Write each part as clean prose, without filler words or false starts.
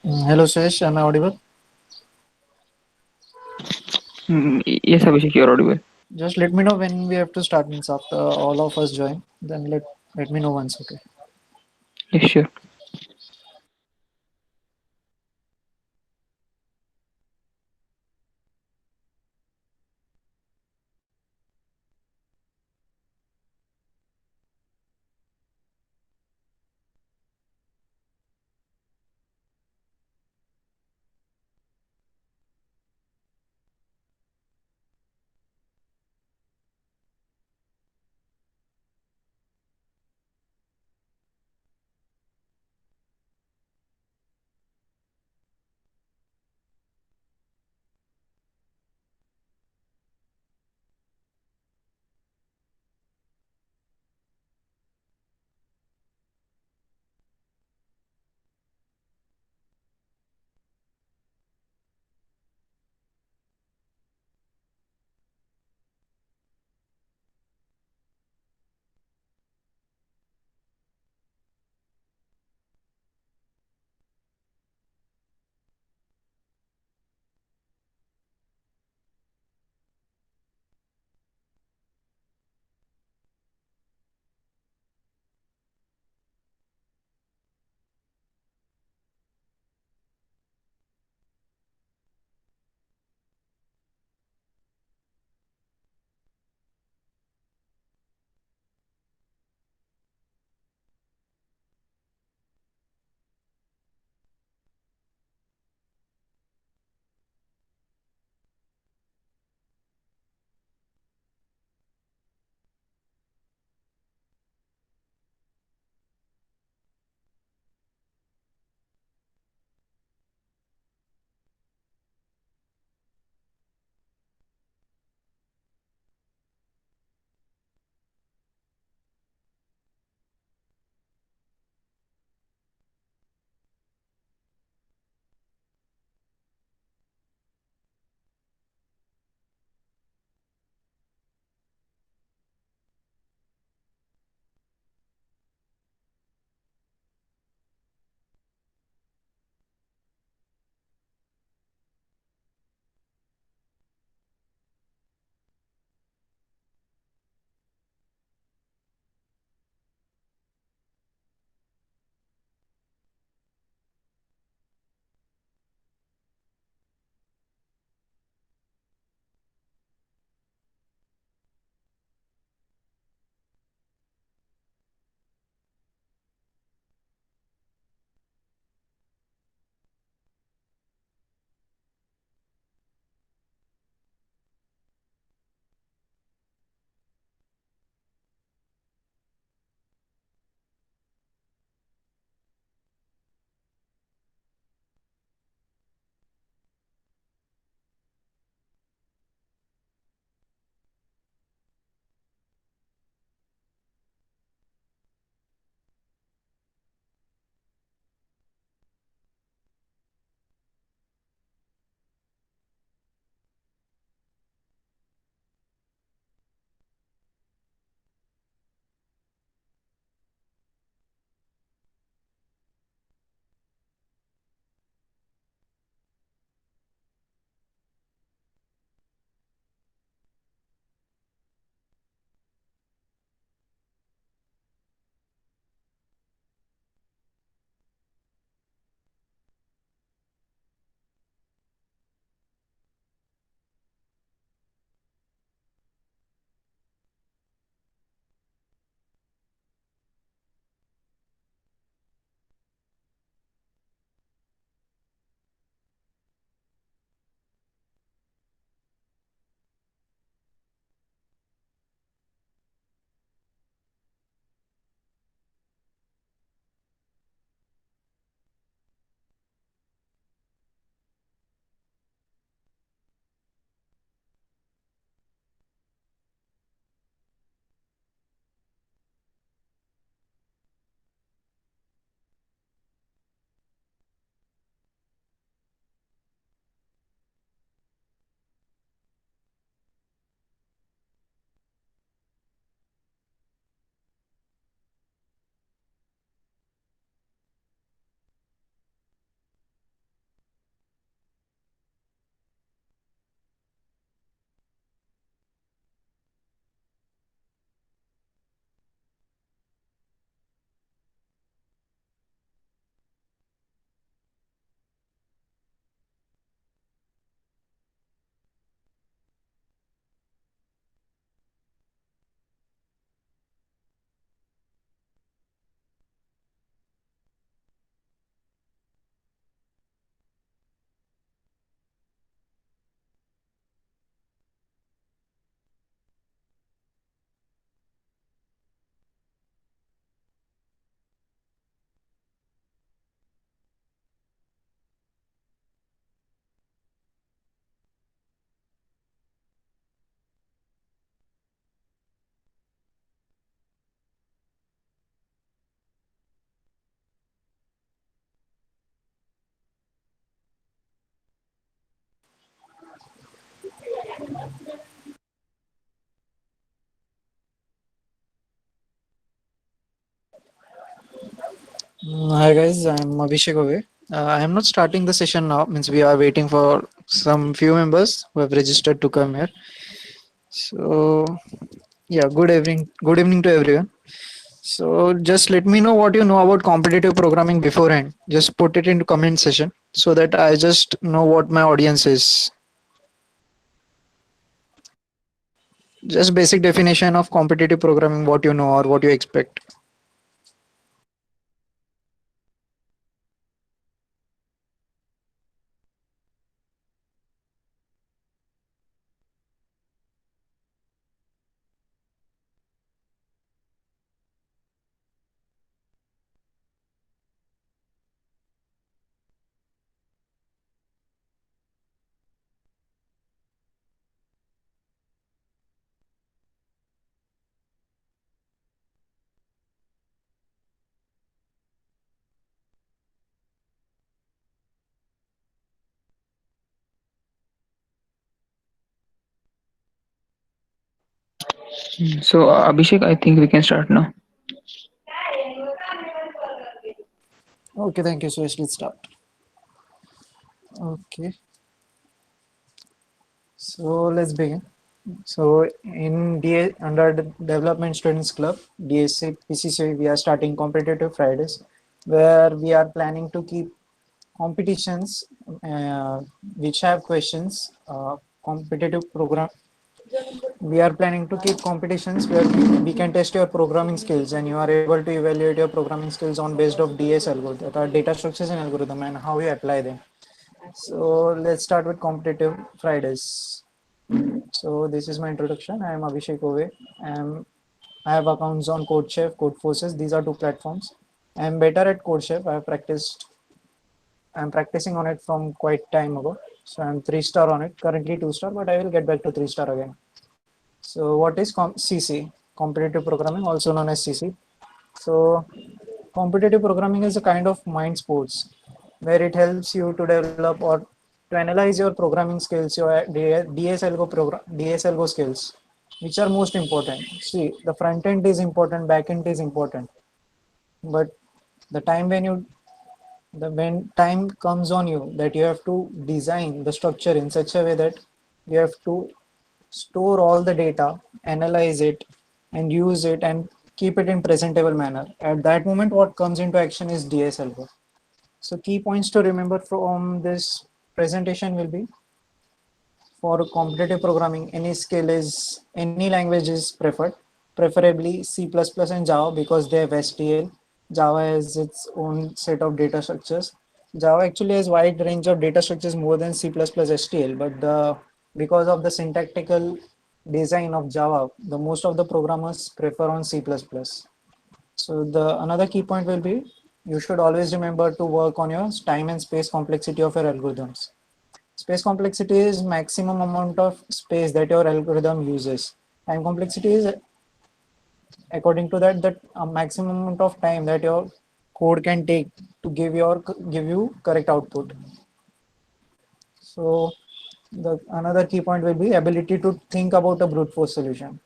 Hello, Suresh. Am I audible? Yes, Abhishek, you're audible. Just let me know when we have to start. Means after all of us join, then let me know once. Okay. Yes, sure. Hi guys, I'm Abhishek Ove. I am not starting the session now. Means we are waiting for some few members who have registered to come here. So yeah, good evening. Good evening to everyone. So just let me know what you know about competitive programming beforehand. Just put it into comment session so that I just know what my audience is. Just basic definition of competitive programming, what you know or what you expect. So, Abhishek, I think we can start now. Okay, thank you. So let's start. Okay, so let's begin. So in under the Development Students Club, DSC PCCI, we are starting competitive Fridays, where we are planning to keep competitions which have questions. Competitive program. We are planning to keep competitions where we can test your programming skills and you are able to evaluate your programming skills on based of DS algorithm, that are data structures and algorithm, and how you apply them. So let's start with competitive Fridays. So this is my introduction. I am Abhishek Ove. I have accounts on CodeChef, CodeForces. These are two platforms. I am better at CodeChef. I have practiced. I'm practicing on it from quite time ago. So I'm 3 star on it. Currently 2 star, but I will get back to 3 star again. So what is CC? Competitive programming, also known as CC. So competitive programming is a kind of mind sports where it helps you to develop or to analyze your programming skills, your DSLGO skills, which are most important. See, the front end is important, back end is important, but the time when you the when time comes on you that you have to design the structure in such a way that you have to store all the data, analyze it, and use it and keep it in presentable manner. At that moment, what comes into action is DSLGO. So key points to remember from this presentation will be for competitive programming, any language is preferred, preferably C++ and Java because they have STL. Java has its own set of data structures. Java actually has wide range of data structures more than C++ STL, but because of the syntactical design of Java, the most of the programmers prefer on C++. So the another key point will be you should always remember to work on your time and space complexity of your algorithms. Space complexity is maximum amount of space that your algorithm uses. Time complexity is according to that maximum amount of time that your code can take to give you correct output. So the another key point will be ability to think about a brute force solution.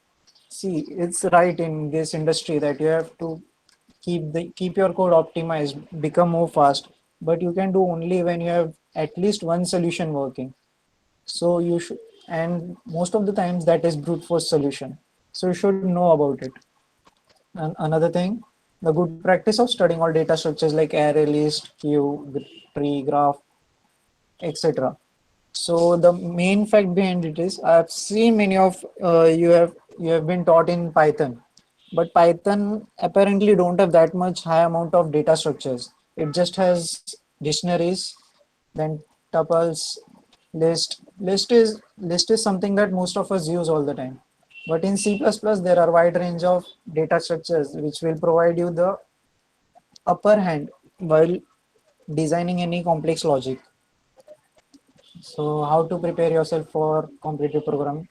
See, it's right in this industry that you have to keep your code optimized, become more fast, but you can do only when you have at least one solution working. So you should, and most of the times that is brute force solution. So you should know about it. And another thing, the good practice of studying all data structures like array, list, queue, tree, graph, etc. So the main fact behind it is I've seen many of you have been taught in Python, but Python apparently don't have that much high amount of data structures. It just has dictionaries, then tuples, list is something that most of us use all the time. But in C++, there are wide range of data structures which will provide you the upper hand while designing any complex logic. So how to prepare yourself for competitive programming?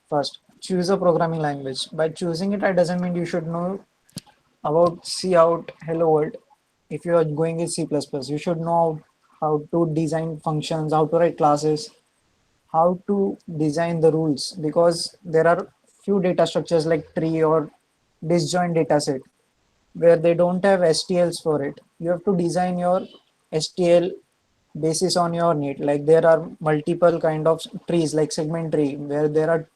First, choose a programming language. By choosing it, it doesn't mean you should know about C out hello world. If you are going with C++, you should know how to design functions, how to write classes, how to design the rules, because there are few data structures like tree or disjoint data set. where they don't have STLs for it. You have to design your STL basis on your need. Like there are multiple kind of trees like segment tree where there are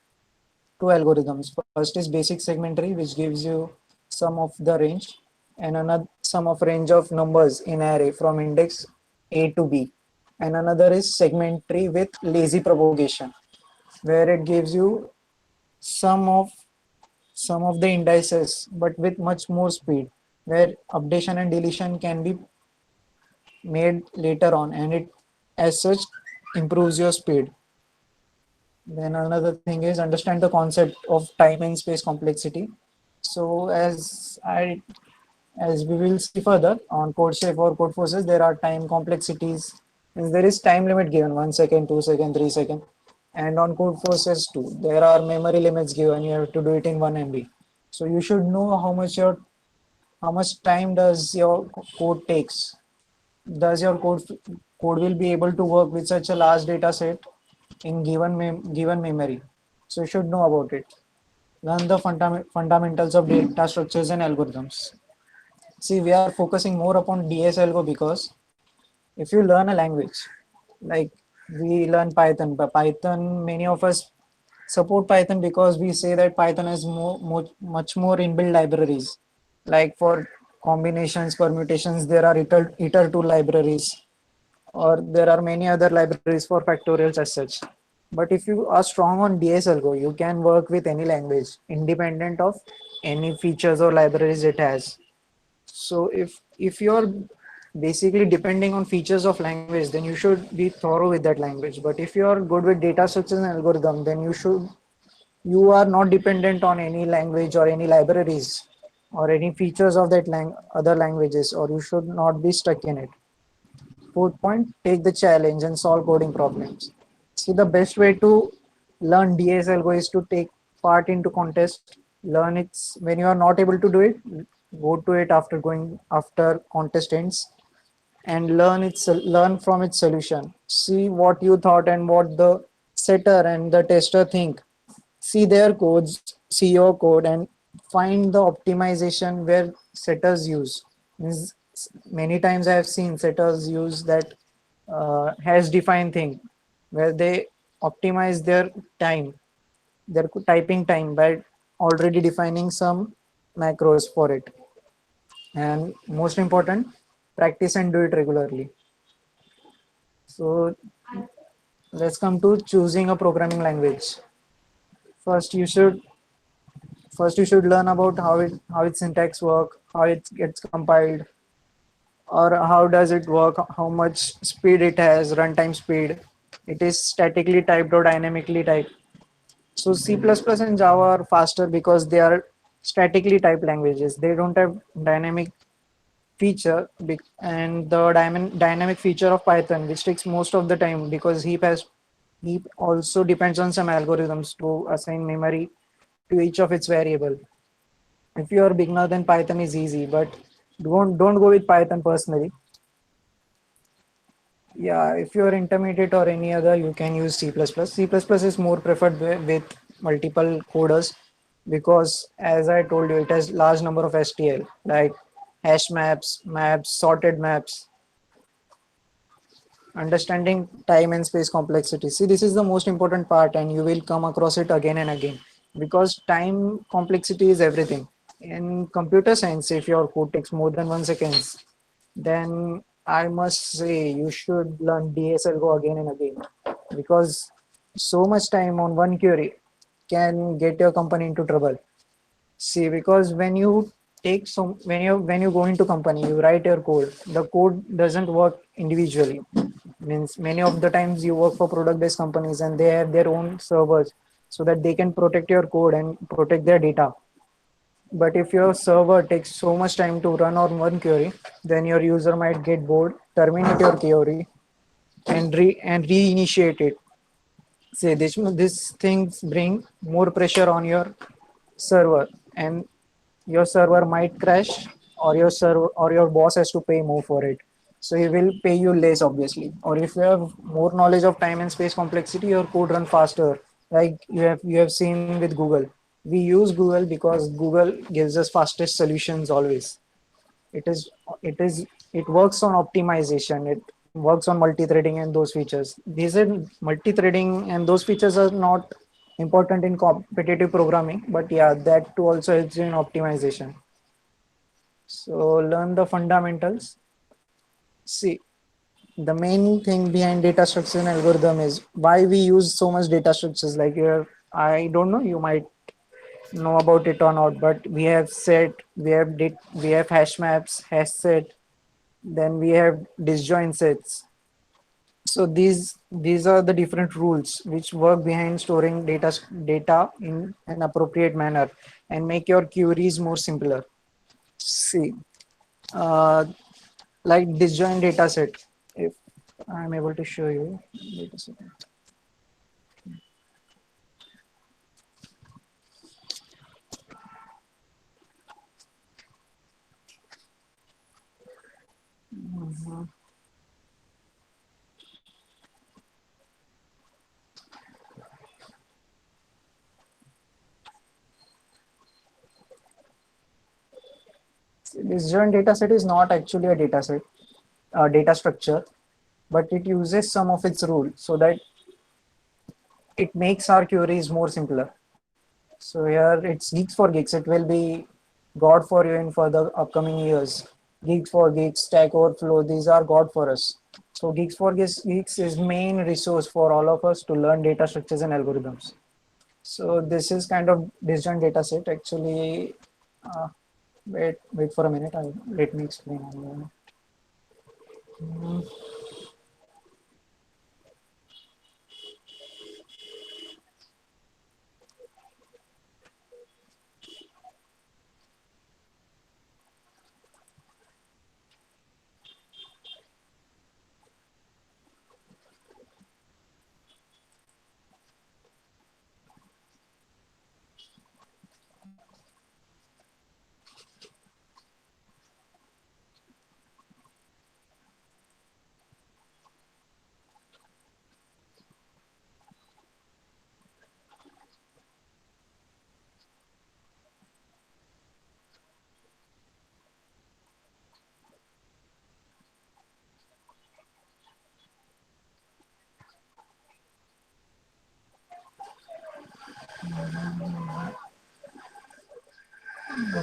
two algorithms. First is basic segment tree, which gives you sum of the range, and another sum of range of numbers in array from index A to B. And another is segment tree with lazy propagation, where it gives you sum of some of the indices, but with much more speed, where updation and deletion can be made later on, and it as such improves your speed. Then another thing is understand the concept of time and space complexity. So as we will see further on CodeSafe or Codeforces, there are time complexities. Means there is time limit given 1 second, 2 second, 3 second, and on Codeforces too, there are memory limits given. You have to do it in 1 MB. So you should know how much time does your code takes. Does your code will be able to work with such a large data set in given memory? So you should know about it. Learn the fundamentals of data structures and algorithms. See, we are focusing more upon DSLGO because if you learn a language, like we learn Python, but Python, many of us support Python because we say that Python has much more inbuilt libraries. Like for combinations, permutations, there are iter2 libraries, or there are many other libraries for factorials as such. But if you are strong on DSLGO, you can work with any language independent of any features or libraries it has. So if you're basically depending on features of language, then you should be thorough with that language. But if you are good with data structures and algorithm, then you are not dependent on any language or any libraries or any features of that other languages, or you should not be stuck in it. Fourth point, take the challenge and solve coding problems. See, the best way to learn DSLGO is to take part into contest. Learn it when you are not able to do it. Go to it after contest ends, and learn from its solution. See what you thought and what the setter and the tester think. See their codes, see your code, and find the optimization where setters use. Means many times I have seen setters use that hash defined thing where they optimize their time, their typing time by already defining some macros for it. And most important, practice and do it regularly. So let's come to choosing a programming language. First, you should first you should learn about how its syntax work, how it gets compiled, or how does it work, how much speed it has, runtime speed. It is statically typed or dynamically typed. So C++ and Java are faster because they are statically typed languages. They don't have dynamic feature, and the dynamic feature of Python, which takes most of the time because heap also depends on some algorithms to assign memory to each of its variable. If you are beginner, then Python is easy, but don't go with Python personally. Yeah, if you are intermediate or any other, you can use C++. C++ is more preferred with multiple coders because, as I told you, it has large number of STL like hash maps, sorted maps. Understanding time and space complexity. See, this is the most important part, and you will come across it again and again because time complexity is everything. In computer science, if your code takes more than 1 second, then I must say you should learn DSLGO again and again because so much time on one query can get your company into trouble. See, because when you go into company, you write your code. The code doesn't work individually. Means many of the times you work for product-based companies and they have their own servers so that they can protect your code and protect their data. But if your server takes so much time to run on one query, then your user might get bored, terminate your query, and reinitiate it. Say this things bring more pressure on your server, and your server might crash, or your boss has to pay more for it. So he will pay you less, obviously. Or if you have more knowledge of time and space complexity, your code run faster. Like you have seen with Google. We use Google because Google gives us fastest solutions always. It is it is it works on optimization. It works on multi-threading and those features. These are multi-threading and those features are not important in competitive programming, but yeah, that too also helps you in optimization. So learn the fundamentals. See, the main thing behind data structure and algorithm is why we use so much data structures. Like here, I don't know, you might know about it or not, but we have set, we have hash maps, hash set, then we have disjoint sets. So these are the different rules which work behind storing data in an appropriate manner and make your queries more simpler. See, uh, like disjoint data set. If I'm able to show you, wait a second. Disjoint data set is not actually a data set, a data structure, but it uses some of its rules so that it makes our queries more simpler. So here it's Geeks for Geeks. It will be God for you in for the upcoming years. Geeks for Geeks, Stack Overflow, these are God for us. So Geeks is main resource for all of us to learn data structures and algorithms. So this is kind of disjoint data set. Actually, uh, wait for a minute. Let me explain.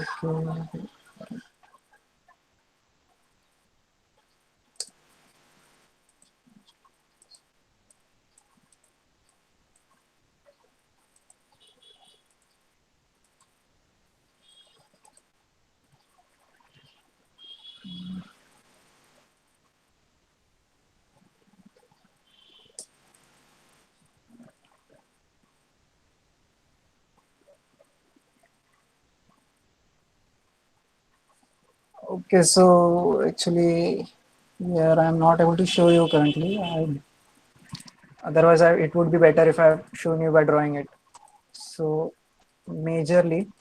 Okay. Okay, so actually, here I'm not able to show you currently. Otherwise, it would be better if I've shown you by drawing it. So, majorly,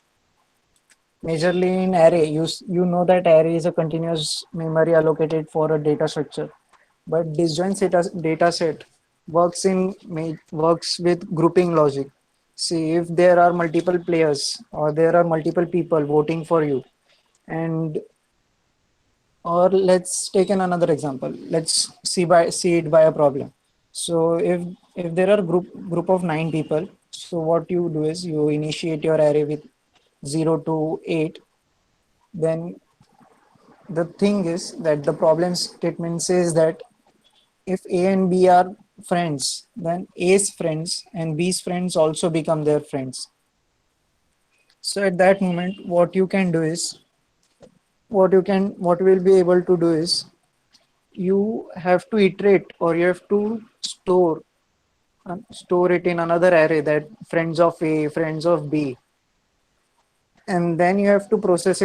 majorly in array, you know that array is a continuous memory allocated for a data structure, but disjoint data set works with grouping logic. See, if there are multiple players or there are multiple people voting for you, and or let's take another example. Let's see it by a problem. So if there are group of 9 people, so what you do is you initiate your array with 0 to 8. Then the thing is that the problem statement says that if A and B are friends, then A's friends and B's friends also become their friends. So at that moment, what you will be able to do is you have to iterate, or you have to store it in another array, that friends of A, friends of B, and then you have to process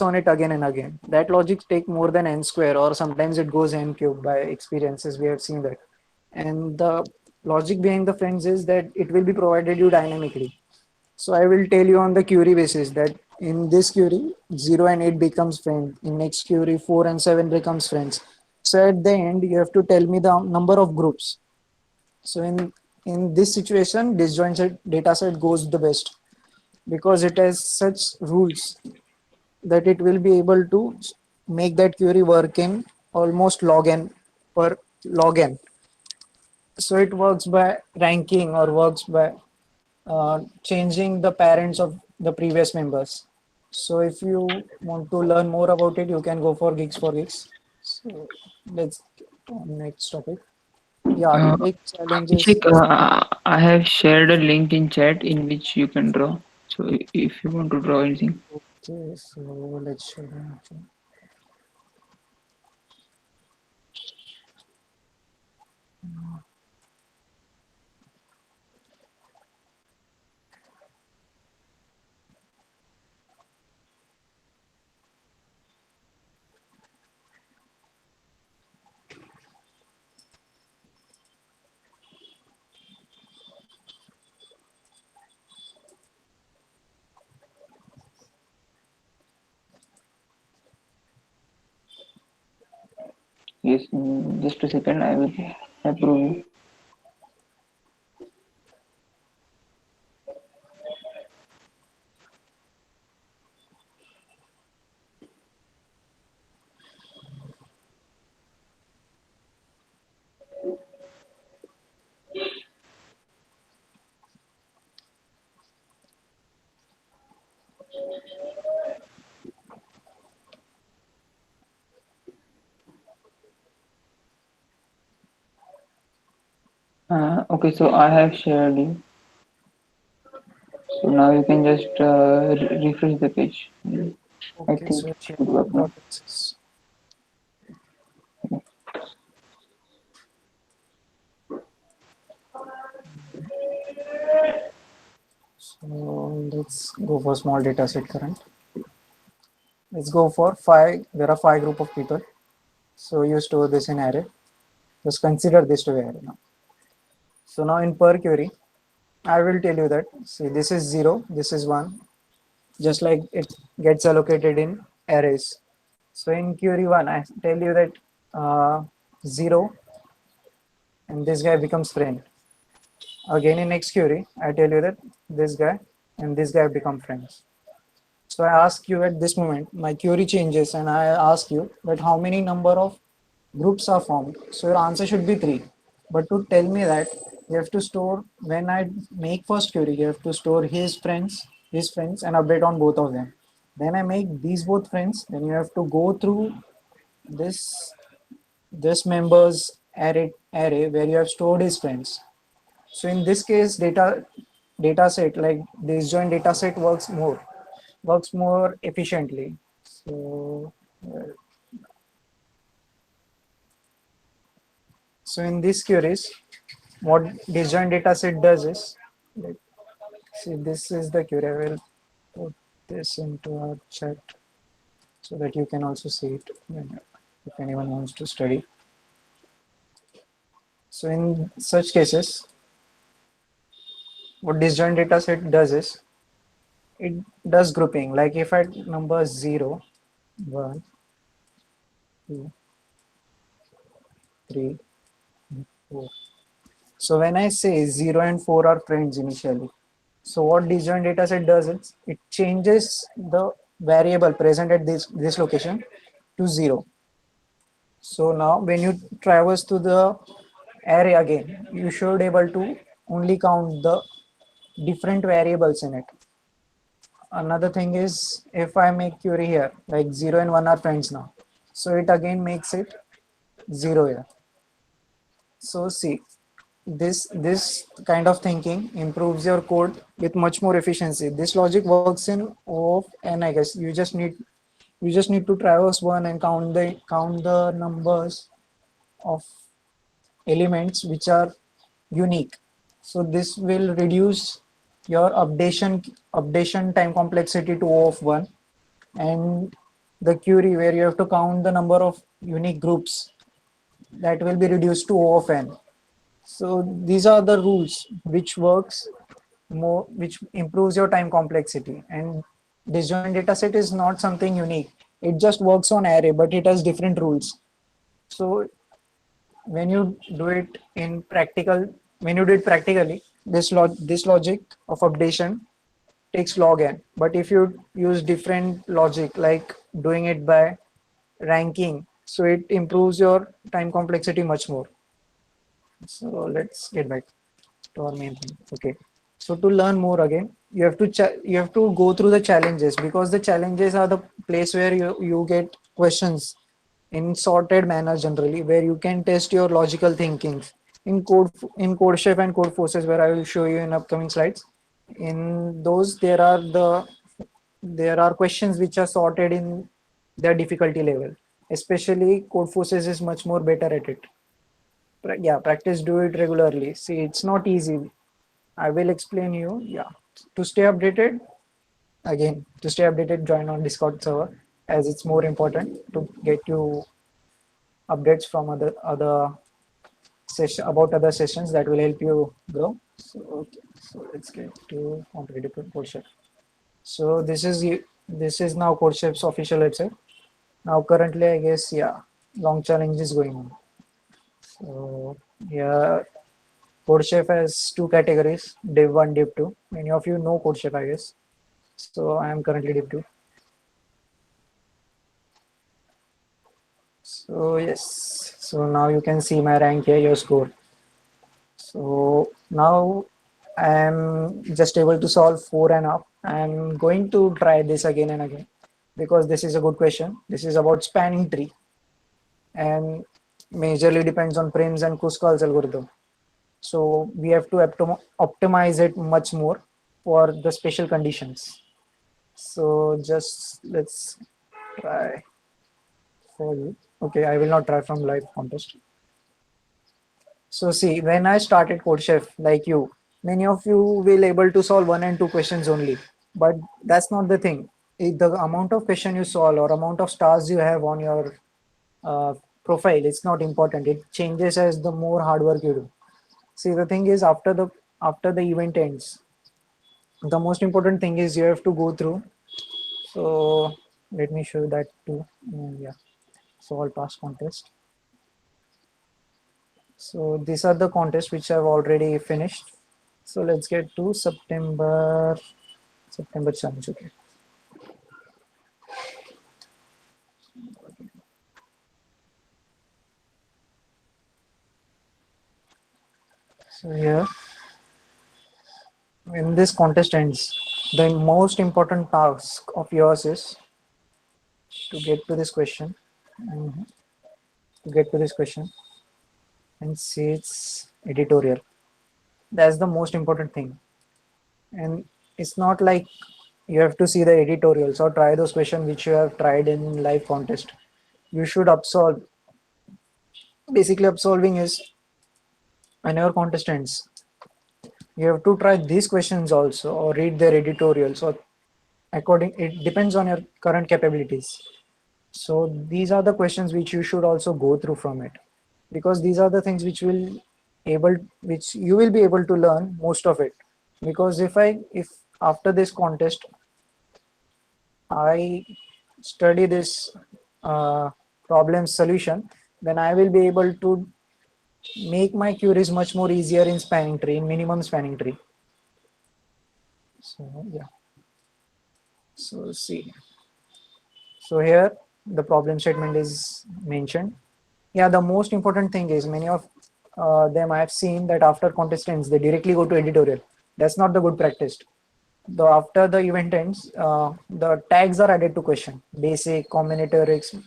on it again and again. That logic take more than n square, or sometimes it goes n cube. By experiences we have seen that. And the logic behind the friends is that it will be provided you dynamically. So I will tell you on the query basis that in this query 0 and 8 becomes friends, in next query 4 and 7 becomes friends. So at the end you have to tell me the number of groups. So in this situation, disjoint data set goes the best because it has such rules. that it will be able to make that query work in almost log n per log n. So it works by ranking or works by changing the parents of the previous members. So if you want to learn more about it, you can go for Geeks for Geeks. So let's next topic. Yeah, Uh, big challenges. Abhishek, I have shared a link in chat in which you can draw. So if you want to draw anything. Okay, so let's show them. Yes, just a second, I will approve you. Okay, so I have shared you. So now you can just refresh the page. I Okay, think so it check should work now. dot access. So let's go for small data set current. Let's go for five. There are five group of people. So you store this in array. Just consider this to be array now. So now in per query, I will tell you that see this is 0, this is 1, just like it gets allocated in arrays. So in query 1, I tell you that 0 and this guy becomes friend. Again in next query, I tell you that this guy and this guy become friends. So I ask you at this moment, my query changes and I ask you that how many number of groups are formed. So your answer should be 3. But to tell me that, you have to store, when I make first query, you have to store his friends and update on both of them. Then I make these both friends, then you have to go through this this members array where you have stored his friends. So in this case, data set like disjoint data set works more efficiently. So so in this queries, what disjoint data set does is, like, see this is the query. I will put this into our chat so that you can also see it if anyone wants to study. So in such cases, what disjoint data set does is it does grouping. Like if I number 0, 1, 2, 3, 4. So when I say 0 and 4 are friends initially, so what disjoint dataset does is it changes the variable present at this location to 0. So now when you traverse to the array again, you should able to only count the different variables in it. Another thing is if I make query here, like 0 and 1 are friends now. So it again makes it 0 here. So see, this kind of thinking improves your code with much more efficiency. This logic works in O of n, I guess. You just need to traverse one and count the numbers of elements which are unique. So this will reduce your updation time complexity to O of 1, and the query where you have to count the number of unique groups, that will be reduced to O of n. So these are the rules which works more, which improves your time complexity. And disjoint dataset is not something unique. It just works on array, but it has different rules. So when you do it when you do it practically, this logic of updation takes log n. But if you use different logic, like doing it by ranking, so it improves your time complexity much more. So let's get back to our main thing. Okay. So to learn more again, you have to go through the challenges, because the challenges are the place where you get questions in sorted manner generally, where you can test your logical thinking in CodeChef and Code Forces, where I will show you in upcoming slides. In those, there are questions which are sorted in their difficulty level. Especially Code Forces is much more better at it. Yeah, practice, do it regularly. See, it's not easy. I will explain you. Yeah, to stay updated, again, to stay updated, join on Discord server, as it's more important to get you updates from other session about other sessions that will help you grow. So okay, so let's get to competitive CodeChef. So this is now CodeChef's official website. Now currently, I guess, yeah, long challenge is going on. So yeah, CodeChef has two categories, Div 1, Div 2. Many of you know CodeChef, I guess. So I am currently Div 2. So yes, so now you can see my rank here, your score. So now I am just able to solve 4.5. I'm going to try this again and again, because this is a good question. This is about spanning tree and majorly depends on Prim's and Kruskal's algorithm. So we have to optimize it much more for the special conditions. So just let's try for you. Okay, I will not try from live contest. So see, when I started CodeChef, like you, many of you will able to solve one and two questions only. But that's not the thing. The amount of question you solve or amount of stars you have on your uh, profile, it's not important. It changes as the more hard work you do. See, the thing is, after the event ends, the most important thing is you have to go through. So let me show you that too. Yeah, so all past contest. So these are the contests which I've already finished. So let's get to September challenge. Okay. So here, when this contest ends, the most important task of yours is to get to this question. Mhm. To get to this question and see its editorial. That's the most important thing. And it's not like you have to see the editorials or try those questions which you have tried in live contest. You should absolve. Basically, absolving is when your contest ends, you have to try these questions also or read their editorials, or according, it depends on your current capabilities. So these are the questions which you should also go through from it, because these are the things which you will be able to learn most of it. Because if after this contest I study this uh, problem solution, then I will be able to make my queries much more easier in spanning tree, in minimum spanning tree. So yeah, so see, so here the problem statement is mentioned. Yeah, the most important thing is many of them I have seen that after contest ends, they directly go to editorial. That's not the good practice. Though after the event ends, the tags are added to question, basic, combinatorics.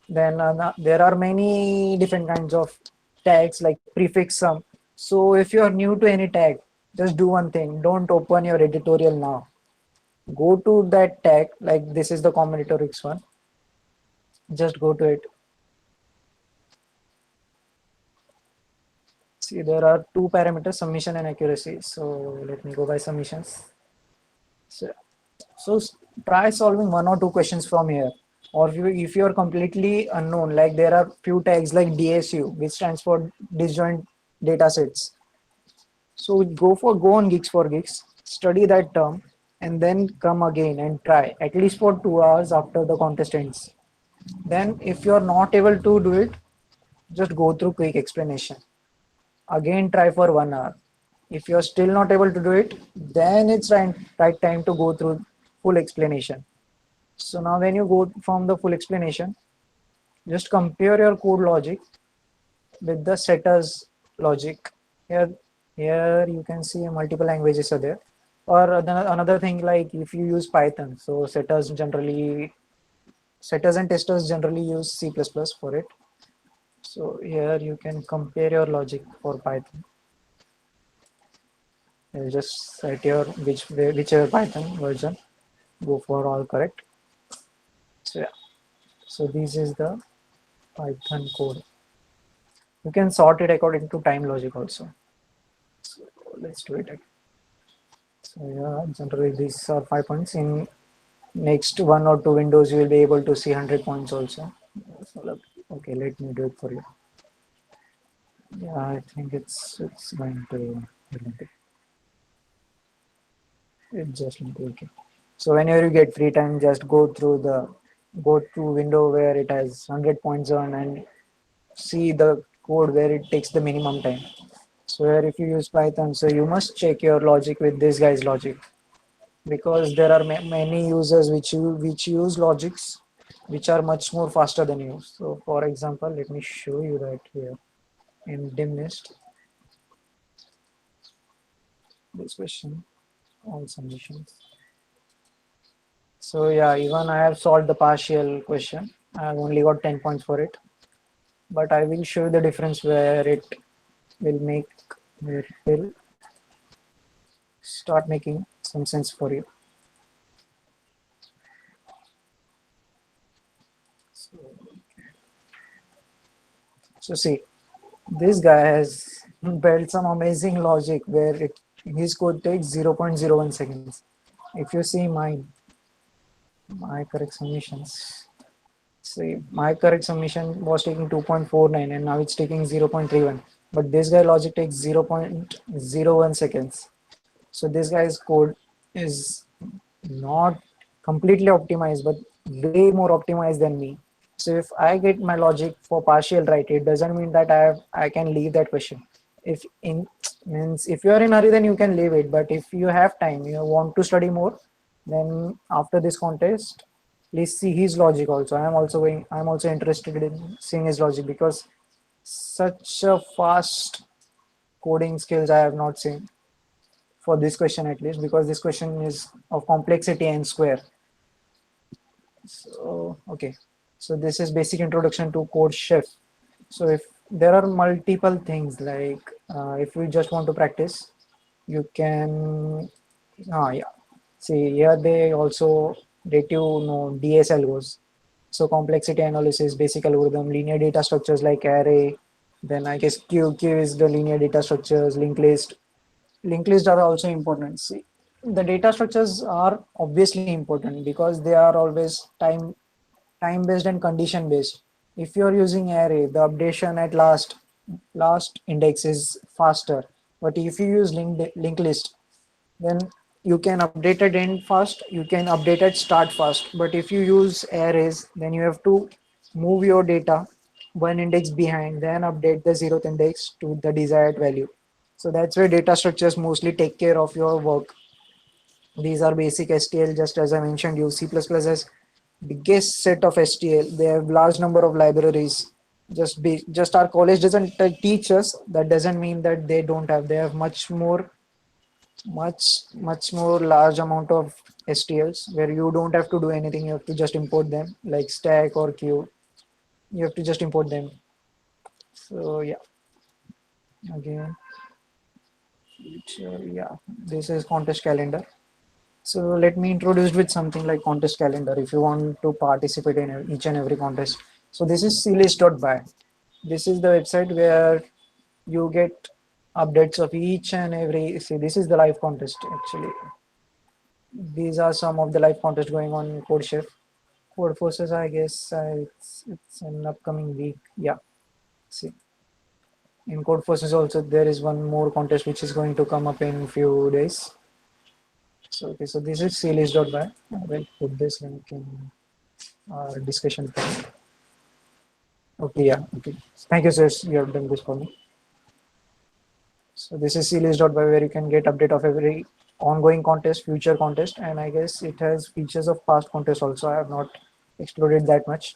Then there are many different kinds of tags like prefix sum. So if you are new to any tag, just do one thing. Don't open your editorial now. Go to that tag, like this is the combinatorics one. Just go to it. See, there are two parameters, submission and accuracy. So let me go by submissions. So, so try solving one or two questions from here. Or if you are completely unknown, like there are few tags like DSU, which stands for disjoint data sets. So go on Geeks for Geeks, study that term, and then come again and try at least for 2 hours after the contest ends. Then if you are not able to do it, just go through quick explanation. Again try for 1 hour. If you're still not able to do it, then it's right time to go through full explanation. So now when you go from the full explanation, just compare your code logic with the setters logic. Here, here you can see multiple languages are there. Or another thing, like if you use Python, so setters and testers generally use C++ for it. So here you can compare your logic for Python. You just set your whichever Python version, go for all correct. So yeah, so this is the Python code. You can sort it according to time logic also. So let's do it. So yeah, generally these are 5 points. In next one or two windows, you will be able to see 100 points also. So, okay, let me do it for you. Yeah, I think it's going to it just okay. So whenever you get free time, just go through window where it has 100 points on and see the code where it takes the minimum time. So where if you use Python, so you must check your logic with this guy's logic, because there are many users which use logics which are much more faster than you. So for example, let me show you that here in dimnest this question, all submissions. So yeah, even I have solved the partial question. I have only got 10 points for it, but I will show you the difference where it will make where it will start making some sense for you. So see, this guy has built some amazing logic where his code takes 0.01 seconds. If you see my correct submissions, see my correct submission was taking 2.49 and now it's taking 0.31. But this guy logic takes 0.01 seconds. So this guy's code is not completely optimized, but way more optimized than me. So if I get my logic for partial right, it doesn't mean that I can leave that question. If in means if you are in hurry, then you can leave it. But if you have time, you want to study more, then after this contest, please see his logic also. I'm also interested in seeing his logic, because such a fast coding skills I have not seen for this question, at least because this question is of complexity and square. So okay, so this is basic introduction to code chef. So if there are multiple things, like if we just want to practice, you can yeah, see here they also let you know DSL goes. So complexity analysis, basic algorithm, linear data structures like array, then I guess Q is the linear data structures, linked list are also important. See, the data structures are obviously important because they are always time based and condition based. If you are using array, the updation at last index is faster. But if you use linked list, then you can update at end fast, you can update at start fast. But if you use arrays, then you have to move your data one index behind, then update the zeroth index to the desired value. So that's where data structures mostly take care of your work. These are basic STL, just as I mentioned you. C++ has biggest set of STL. They have large number of libraries. Just our college doesn't teach us. That doesn't mean that they don't have. They have much more large amount of STLs where you don't have to do anything. You have to just import them, like stack or queue. You have to just import them. So yeah, again, yeah, this is contest calendar. So let me introduce with something like contest calendar if you want to participate in each and every contest. So this is clist.by. This is the website where you get updates of each and every. See, this is the live contest actually. These are some of the live contests going on in CodeChef. Code Forces, I guess it's an upcoming week. Yeah. See, in Code Forces also there is one more contest which is going to come up in few days. So okay, so this is clist.by. I will put this link in our discussion point. Okay, yeah, okay. Thank you, sir. You have done this for me. So this is clist.by where you can get update of every ongoing contest, future contest, and I guess it has features of past contest also. I have not explored that much.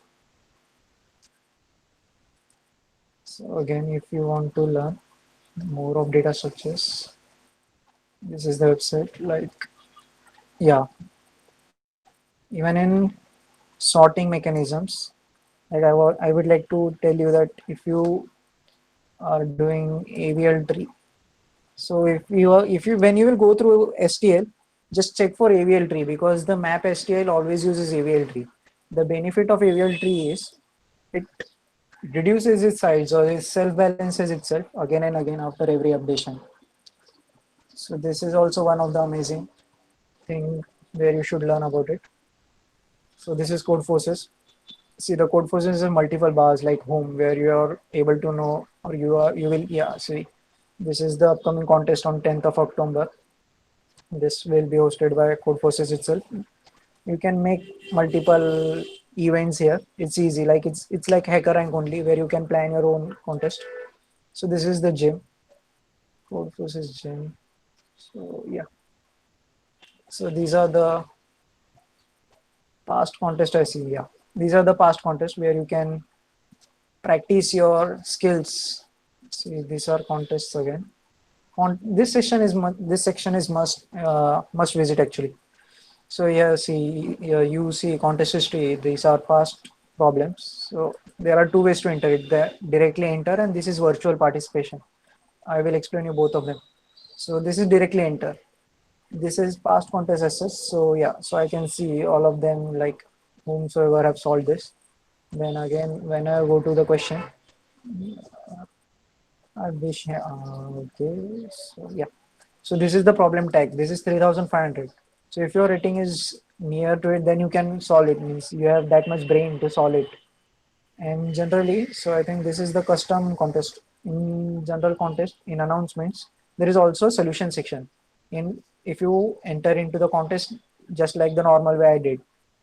So again, if you want to learn more of data structures, this is the website. Like, yeah, even in sorting mechanisms, like I would like to tell you that if you are doing AVL tree, so if you when you will go through STL, just check for AVL tree because the map STL always uses AVL tree. The benefit of AVL tree is it reduces its size or it self balances itself again and again after every updation. So this is also one of the amazing thing where you should learn about it. So this is code forces. See, the code forces is multiple bars like home where you are able to know or you will, yeah, see, this is the upcoming contest on 10th of October. This will be hosted by code forces itself. You can make multiple events here. It's easy, like it's like hacker rank only where you can plan your own contest. So this is the gym, code forces gym. So yeah, so these are the past contest I see. Yeah, these are the past contests where you can practice your skills. See, these are contests again. This session is this section is must visit actually. So yeah, see, you see contest history. These are past problems. So there are two ways to enter it: the directly enter, and this is virtual participation. I will explain you both of them. So this is directly enter. This is past contest access. So yeah, so I can see all of them like whomsoever have solved this. Then again, when I go to the question, I wish. Okay, so yeah. So this is the problem tag. This is 3,500. So if your rating is near to it, then you can solve it. Means you have that much brain to solve it. And generally, so I think this is the custom contest. In general contest, in announcements, there is also a solution section. In if you enter into the contest just like the normal way I did,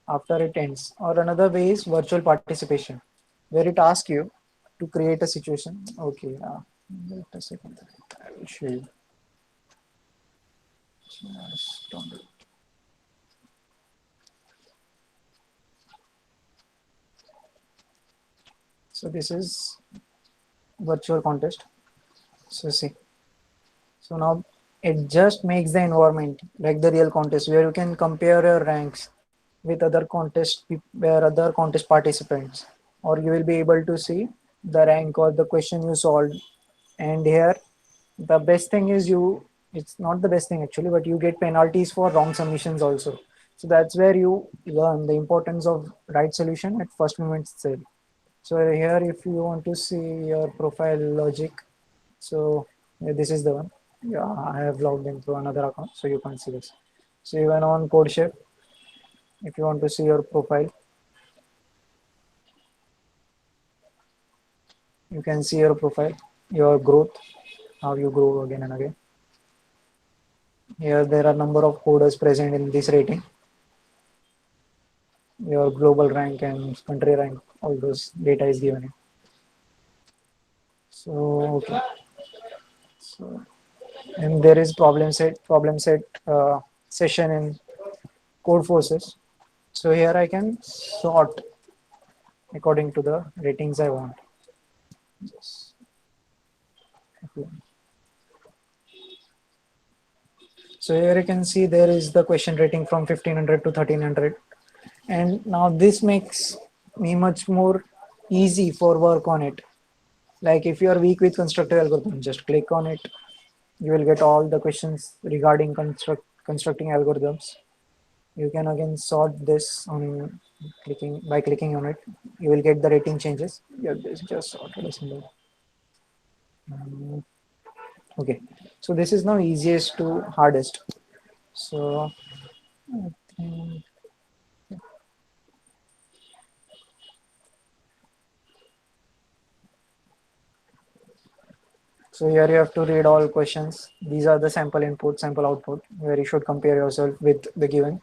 after it ends, or another way is virtual participation, where it asks you to create a situation. Okay, wait a second. I will show you. Just don't- So this is virtual contest. So see. So now it just makes the environment like the real contest where you can compare your ranks with other where other contest participants, or you will be able to see the rank or the question you solved. And here, the best thing is it's not the best thing actually, but you get penalties for wrong submissions also. So that's where you learn the importance of right solution at first moment itself. So here, if you want to see your profile logic, so yeah, this is the one. Yeah, I have logged in through another account, so you can see this. So even on CodeShare, if you want to see your profile, you can see your profile, your growth, how you grow again and again. Here there are number of coders present in this rating, your global rank and country rank, all those data is given. So okay, so and there is problem set session in code forces. So here I can sort according to the ratings I want. Yes. Okay. So here you can see there is the question rating from 1500 to 1300. And now this makes me much more easy for work on it. Like if you are weak with constructive algorithm, just click on it. You will get all the questions regarding constructing algorithms. You can again sort this on clicking on it. You will get the rating changes. Yeah, this just sorted a symbol. Okay, so this is now easiest to hardest. So I think so here you have to read all questions. These are the sample input, sample output, where you should compare yourself with the given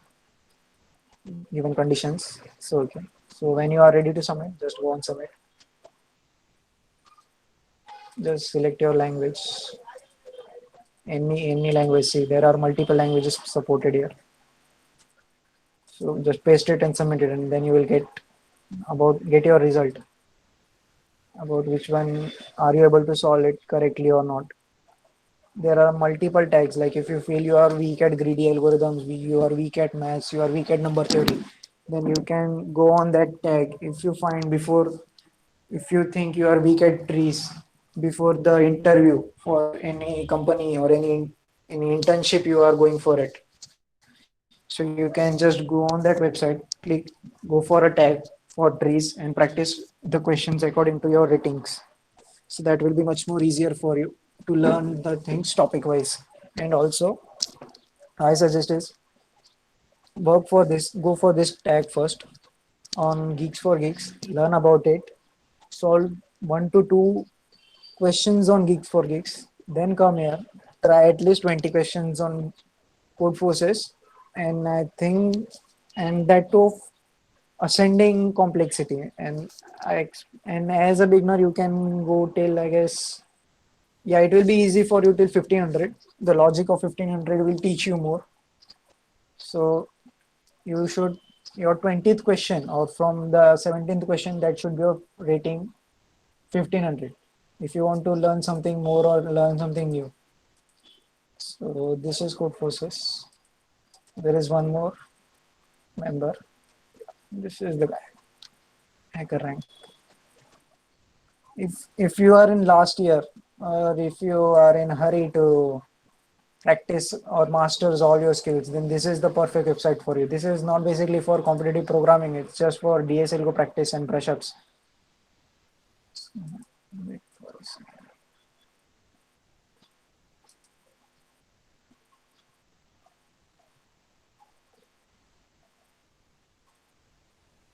conditions. So okay. So when you are ready to submit, just go on submit. Just select your language. any language. See, there are multiple languages supported here. So just paste it and submit it, and then you will get your result about which one are you able to solve it correctly or not. There are multiple tags, like if you feel you are weak at greedy algorithms, you are weak at maths, you are weak at number theory, then you can go on that tag. If you think you are weak at trees before the interview for any company or any internship you are going for it, so you can just go on that website, click, go for a tag for trees and practice the questions according to your ratings. So that will be much more easier for you to learn the things topic wise. And also, I suggest is go for this tag first on Geeks for Geeks, learn about it, solve 1 to 2 questions on Geeks for Geeks, then come here, try at least 20 questions on Code Forces, and I think, and that too of ascending complexity. And as a beginner, you can go till, I guess, yeah, it will be easy for you till 1500. The logic of 1500 will teach you more. So you should, your 20th question or from the 17th question, that should be your rating 1500 if you want to learn something more or learn something new. So this is Code Forces. There is one more member. This is the guy, Hacker Rank. If you are in last year, or if you are in a hurry to practice or masters all your skills, then this is the perfect website for you. This is not basically for competitive programming, it's just for DSL go practice and brush ups.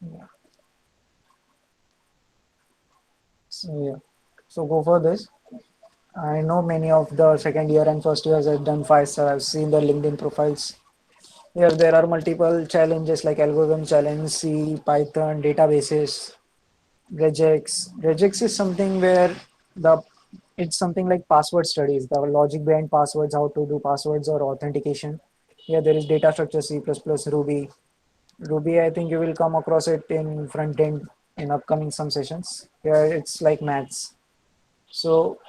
Yeah. So yeah, so go for this. I know many of the second year and first years have done 5 star. I've seen their LinkedIn profiles. Here there are multiple challenges like algorithm challenge, C, Python, databases, regex. Regex is something where the it's something like password studies, the logic behind passwords, how to do passwords or authentication. Here there is data structure, C++, Ruby. Ruby, I think you will come across it in front end in upcoming some sessions. Here it's like maths. So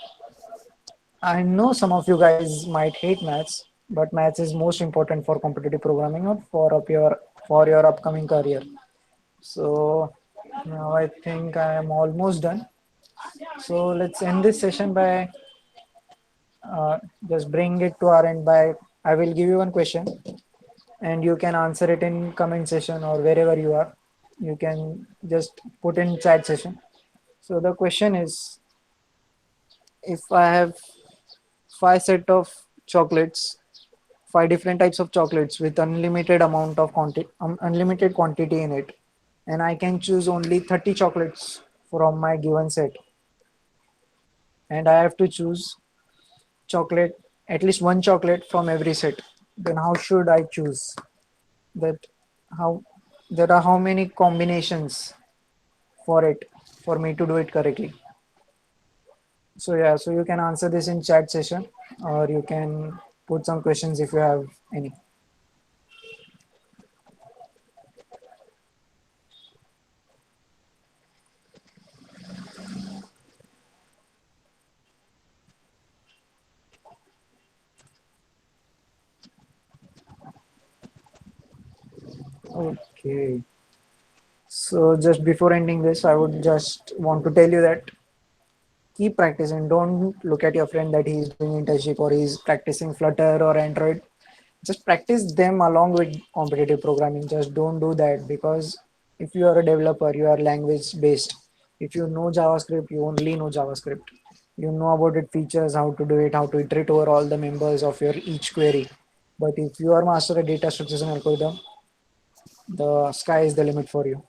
I know some of you guys might hate maths, but maths is most important for competitive programming or for your upcoming career. So now I think I am almost done. So let's end this session by uh, just bring it to our end by I will give you one question and you can answer it in comment session or wherever you are. You can just put in chat session. So the question is, if I have 5 set of chocolates, 5 different types of chocolates with unlimited quantity in it, and I can choose only 30 chocolates from my given set, and I have to choose chocolate, at least one chocolate from every set. Then how should I choose that? How there are how many combinations for it for me to do it correctly? So yeah, so you can answer this in chat session, or you can put some questions if you have any. Okay. So just before ending this, I would just want to tell you that keep practicing. Don't look at your friend that he is doing internship or he's practicing Flutter or Android. Just practice them along with competitive programming. Just don't do that, because if you are a developer, you are language based. If you know JavaScript, you only know JavaScript. You know about its features, how to do it, how to iterate over all the members of your each query. But if you are master at data structures and algorithm, the sky is the limit for you.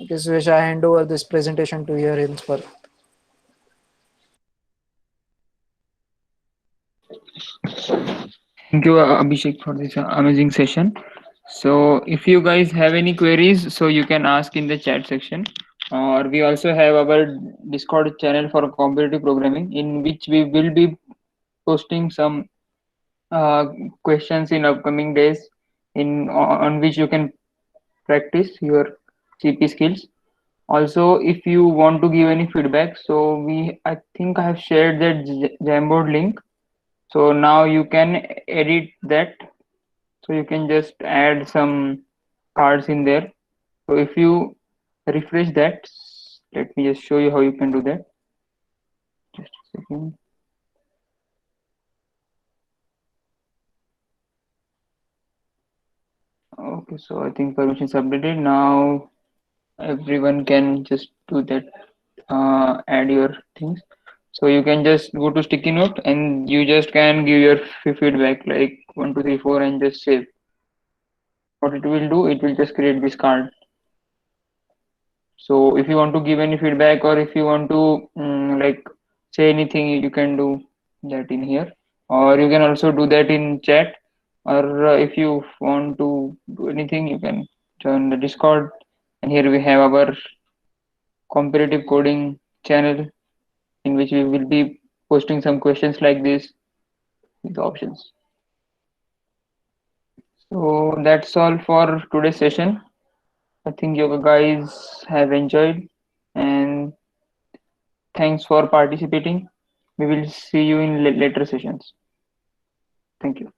Okay, Suresh, I hand over this presentation to your Hinsper. Thank you, Abhishek, for this amazing session. So if you guys have any queries, so you can ask in the chat section. Or we also have our Discord channel for competitive programming, in which we will be posting some uh, questions in upcoming days, in on which you can practice your CP skills. Also, if you want to give any feedback, so I think I have shared that Jamboard link. So now you can edit that. So you can just add some cards in there. So if you refresh that, let me just show you how you can do that. Just a second. Okay, so I think permission is updated. Now everyone can just do that. Add your things. So you can just go to sticky note and you just can give your feedback like 1, 2, 3, 4 and just save. What it will do, it will just create this card. So if you want to give any feedback or if you want to like say anything, you can do that in here, or you can also do that in chat, or if you want to do anything, you can join the Discord. And here we have our competitive coding channel, in which we will be posting some questions like this with options. So that's all for today's session. I think you guys have enjoyed, and thanks for participating. We will see you in later sessions. Thank you.